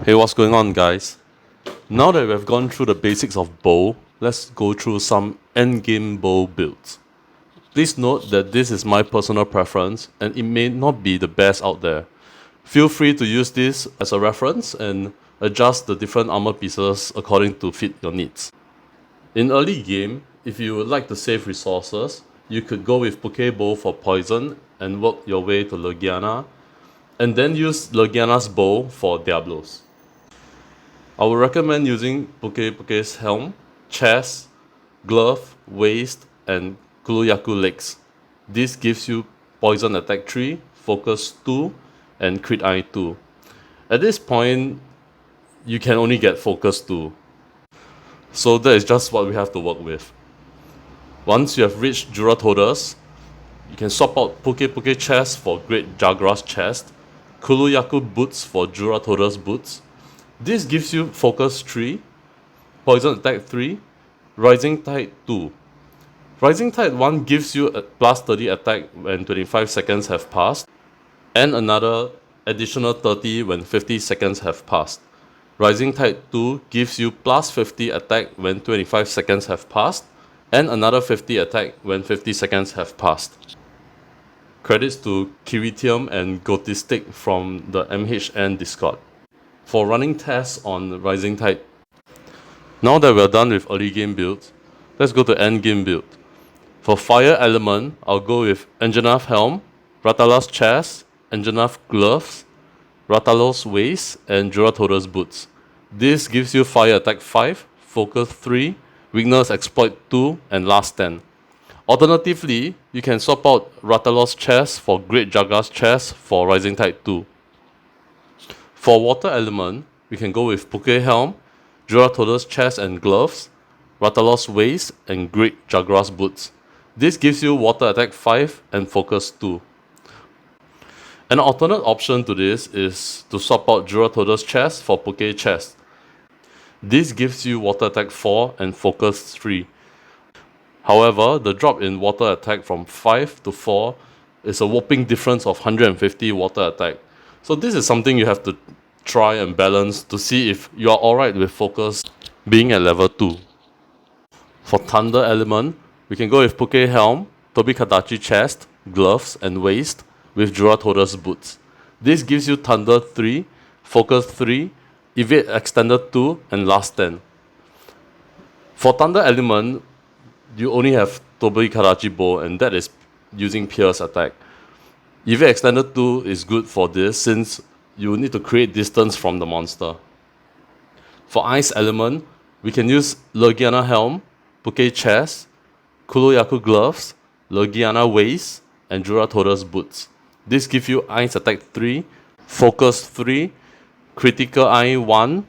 Hey, what's going on, guys? Now that we've gone through the basics of bow, let's go through some endgame bow builds. Please note that this is my personal preference and it may not be the best out there. Feel free to use this as a reference and adjust the different armor pieces according to fit your needs. In early game, if you would like to save resources, you could go with Pokebow for poison and work your way to Legiana, and then use Legiana's bow for Diablos. I would recommend using Poke's helm, chest, glove, waist, and Kuluyaku legs. This gives you poison attack 3, focus 2, and crit eye 2. At this point, you can only get focus 2. So that is just what we have to work with. Once you have reached Juratodas, you can swap out Poke chest for Great Jagra's chest, Kuluyaku boots for Juratoda's boots. This gives you focus 3, poison attack 3, rising tide 2. Rising tide 1 gives you a plus 30 attack when 25 seconds have passed, and another additional 30 when 50 seconds have passed. Rising tide 2 gives you plus 50 attack when 25 seconds have passed, and another 50 attack when 50 seconds have passed. Credits to Kiritium and Goldistic from the MHN Discord for running tests on Rising Tide. Now that we're done with early game builds, let's go to end game build. For fire element, I'll go with Anjanath helm, Ratala's chest, Anjanath gloves, Rathalos waist, and Juratoda's boots. This gives you fire attack 5, focus 3, weakness exploit 2, and last 10. Alternatively, you can swap out Rathalos chest for Great Jagra's chest for Rising Tide 2. For water element, we can go with Poke helm, Juratoda's chest and gloves, Rathalos waist, and Great Jagra's boots. This gives you water attack 5 and focus 2. An alternate option to this is to swap out Juratoda's chest for Poke chest. This gives you water attack 4 and focus 3. However, the drop in water attack from 5 to 4 is a whopping difference of 150 water attack. So this is something you have to try and balance to see if you are alright with focus being at level 2. For thunder element, we can go with Poke helm, Tobikadachi chest, gloves, and waist with Juratoda's boots. This gives you thunder 3, focus 3, evade extended 2, and last 10. For thunder element, you only have Tobikadachi bow, and that is using pierce attack. Evade extended 2 is good for this since you need to create distance from the monster. For ice element, we can use Legiana helm, Poke chest, Kuluyaku gloves, Legiana waist, and Juratoda's boots. This gives you ice attack 3, focus 3, critical eye 1,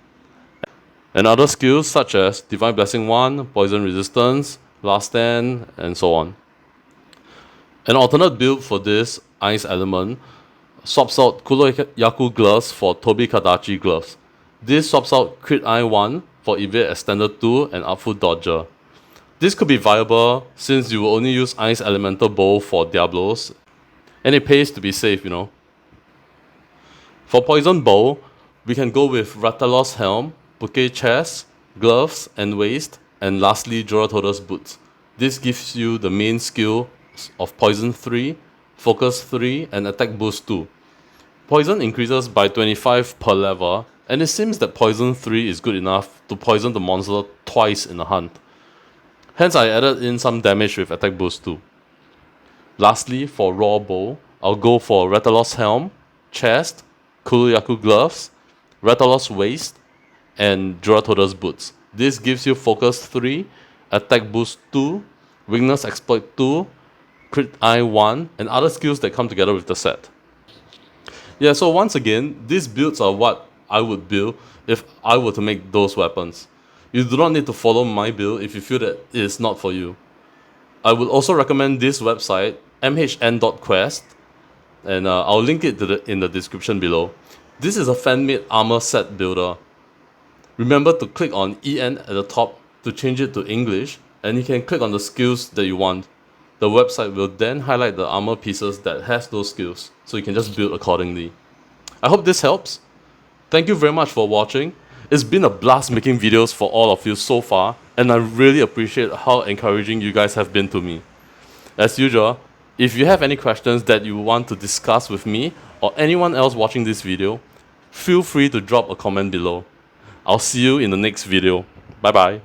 and other skills such as divine blessing 1, poison resistance, last stand, and so on. An alternate build for this ice element swaps out Kuluyaku gloves for Tobikadachi gloves. This swaps out crit eye 1 for evade extended 2 and outfoot dodger. This could be viable since you will only use ice elemental bow for Diablos, and it pays to be safe, you know. For poison bow, we can go with Rathalos helm, Poke chest, gloves and waist, and lastly Juratoda's boots. This gives you the main skill of poison 3, focus 3, and attack boost 2. Poison increases by 25 per level, and it seems that poison 3 is good enough to poison the monster twice in a hunt. Hence I added in some damage with attack boost 2. Lastly, for raw bow, I'll go for Rathalos helm, chest, Kuluyaku gloves, Rathalos waist, and Juratoda's boots. This gives you focus 3, attack boost 2, weakness exploit 2, crit eye 1, and other skills that come together with the set. Yeah, so once again, these builds are what I would build if I were to make those weapons. You do not need to follow my build if you feel that it is not for you. I would also recommend this website, mhn.quest, and I'll link it in the description below. This is a fan-made armor set builder. Remember to click on EN at the top to change it to English, and you can click on the skills that you want. The website will then highlight the armor pieces that has those skills, so you can just build accordingly. I hope this helps. Thank you very much for watching. It's been a blast making videos for all of you so far, and I really appreciate how encouraging you guys have been to me. As usual, if you have any questions that you want to discuss with me or anyone else watching this video, feel free to drop a comment below. I'll see you in the next video. Bye bye.